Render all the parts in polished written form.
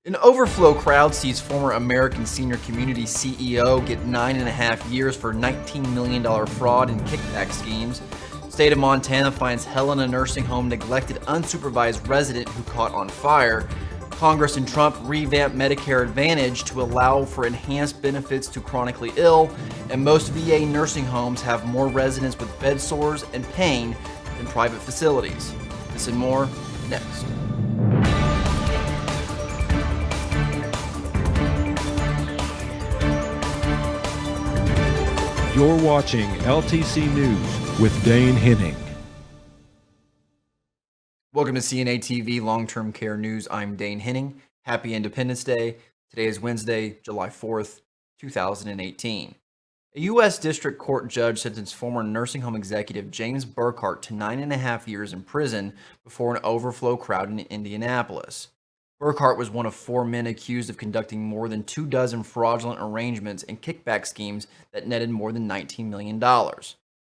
An overflow crowd sees former American Senior Community CEO get 9.5 years for $19 million fraud and kickback schemes. State of Montana finds Helena nursing home neglected unsupervised resident who caught on fire. Congress and Trump revamp Medicare Advantage to allow for enhanced benefits to chronically ill. And most VA nursing homes have more residents with bed sores and pain than private facilities. This and more next. You're watching LTC News with Dane Henning. Welcome to CNA TV Long-Term Care News. I'm Dane Henning. Happy Independence Day. Today is Wednesday, July 4th, 2018. A U.S. District Court judge sentenced former nursing home executive James Burkhart to 9.5 years in prison before an overflow crowd in Indianapolis. Burkhart was one of 4 men accused of conducting more than 24 fraudulent arrangements and kickback schemes that netted more than $19 million.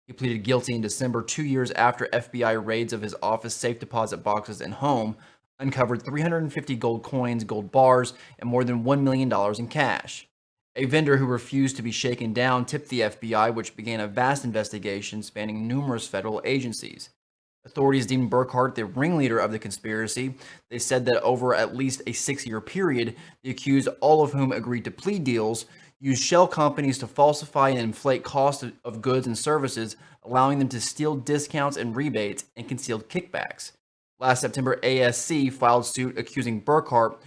He pleaded guilty in December, 2 years after FBI raids of his office safe deposit boxes and home uncovered 350 gold coins, gold bars, and more than $1 million in cash. A vendor who refused to be shaken down tipped the FBI, which began a vast investigation spanning numerous federal agencies. Authorities deemed Burkhart the ringleader of the conspiracy. They said that over at least a 6-year period, the accused, all of whom agreed to plea deals, used shell companies to falsify and inflate costs of goods and services, allowing them to steal discounts and rebates and concealed kickbacks. Last September, ASC filed suit accusing Burkhart,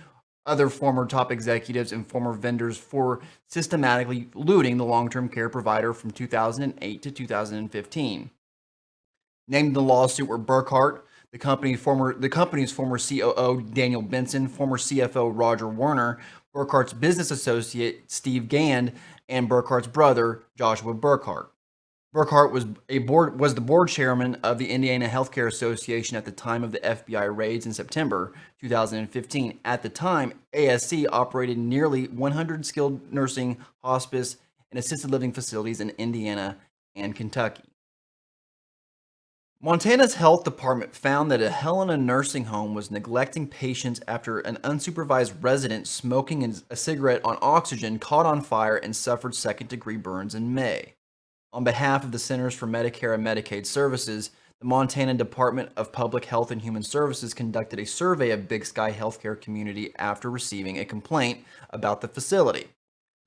other former top executives, and former vendors for systematically looting the long-term care provider from 2008 to 2015. Named in the lawsuit were Burkhart, the company's former COO Daniel Benson, former CFO Roger Werner, Burkhart's business associate Steve Gand, and Burkhart's brother Joshua Burkhart. Burkhart was the board chairman of the Indiana Healthcare Association at the time of the FBI raids in September 2015. At the time, ASC operated nearly 100 skilled nursing, hospice, and assisted living facilities in Indiana and Kentucky. Montana's health department found that a Helena nursing home was neglecting patients after an unsupervised resident smoking a cigarette on oxygen caught on fire and suffered second-degree burns in May. On behalf of the Centers for Medicare and Medicaid Services, the Montana Department of Public Health and Human Services conducted a survey of Big Sky healthcare community after receiving a complaint about the facility.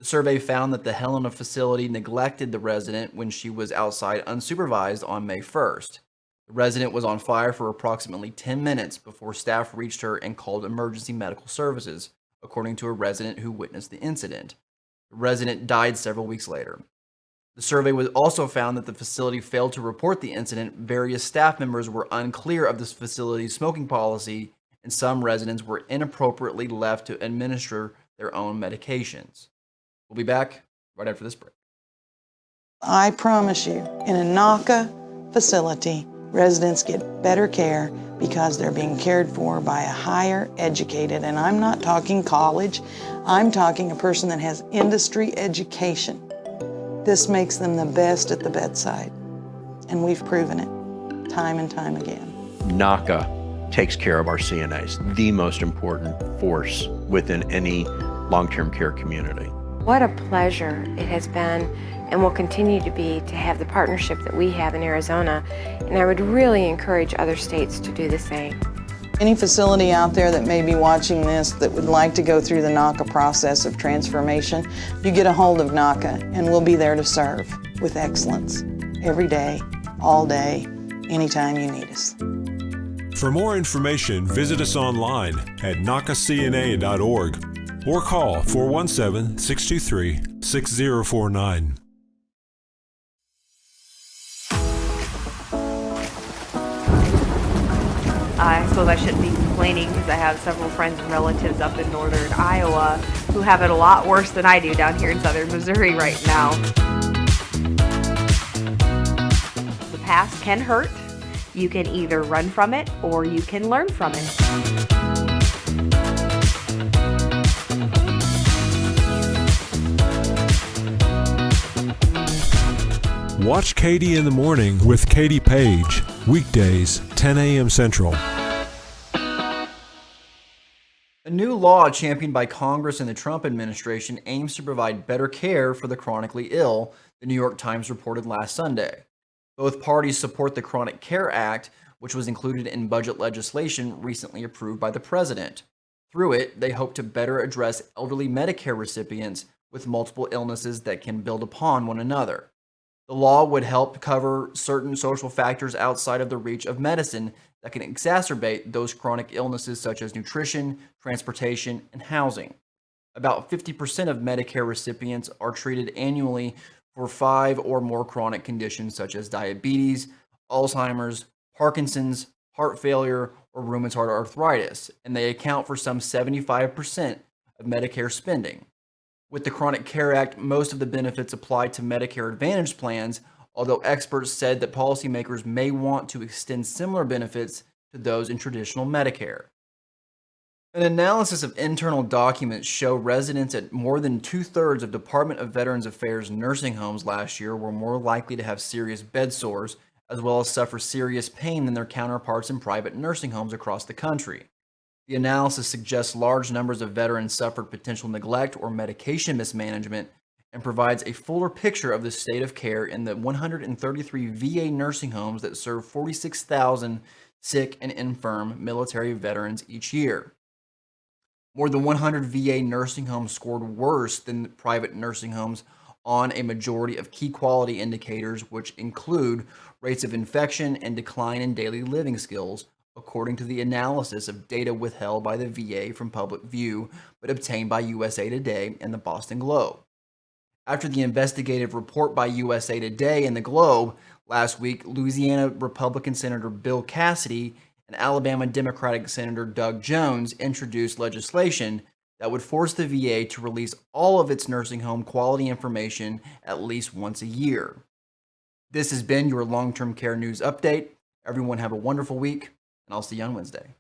The survey found that the Helena facility neglected the resident when she was outside unsupervised on May 1st. The resident was on fire for approximately 10 minutes before staff reached her and called emergency medical services, according to a resident who witnessed the incident. The resident died several weeks later. The survey also found that the facility failed to report the incident. Various staff members were unclear of this facility's smoking policy, and some residents were inappropriately left to administer their own medications. We'll be back right after this break. I promise you, in a NACA facility, residents get better care because they're being cared for by a higher educated, and I'm not talking college, I'm talking a person that has industry education. This makes them the best at the bedside, and we've proven it time and time again. NACA takes care of our CNAs, the most important force within any long-term care community. What a pleasure it has been and will continue to be to have the partnership that we have in Arizona, and I would really encourage other states to do the same. Any facility out there that may be watching this that would like to go through the NACA process of transformation, you get a hold of NACA and we'll be there to serve with excellence every day, all day, anytime you need us. For more information, visit us online at nacacna.org or call 417-623-6049. I suppose I shouldn't be complaining because I have several friends and relatives up in northern Iowa who have it a lot worse than I do down here in southern Missouri right now. The past can hurt. You can either run from it or you can learn from it. Watch Katie in the Morning with Katie Page, weekdays, 10 a.m. Central. A new new law championed by Congress and the Trump administration aims to provide better care for the chronically ill, the New York Times reported last Sunday. Both parties support the Chronic Care Act, which was included in budget legislation recently approved by the president. Through it, they hope to better address elderly Medicare recipients with multiple illnesses that can build upon one another. The law would help cover certain social factors outside of the reach of medicine that can exacerbate those chronic illnesses such as nutrition, transportation, and housing. About 50% of Medicare recipients are treated annually for 5 or more chronic conditions such as diabetes, Alzheimer's, Parkinson's, heart failure, or rheumatoid arthritis, and they account for some 75% of Medicare spending. With the Chronic Care Act, most of the benefits apply to Medicare Advantage plans, although experts said that policymakers may want to extend similar benefits to those in traditional Medicare. An analysis of internal documents show residents at more than 2/3 of Department of Veterans Affairs nursing homes last year were more likely to have serious bed sores, as well as suffer serious pain than their counterparts in private nursing homes across the country. The analysis suggests large numbers of veterans suffered potential neglect or medication mismanagement and provides a fuller picture of the state of care in the 133 VA nursing homes that serve 46,000 sick and infirm military veterans each year. More than 100 VA nursing homes scored worse than private nursing homes on a majority of key quality indicators, which include rates of infection and decline in daily living skills, according to the analysis of data withheld by the VA from public view, but obtained by USA Today and the Boston Globe. After the investigative report by USA Today and the Globe last week, Louisiana Republican Senator Bill Cassidy and Alabama Democratic Senator Doug Jones introduced legislation that would force the VA to release all of its nursing home quality information at least once a year. This has been your long-term care news update. Everyone have a wonderful week, and I'll see you on Wednesday.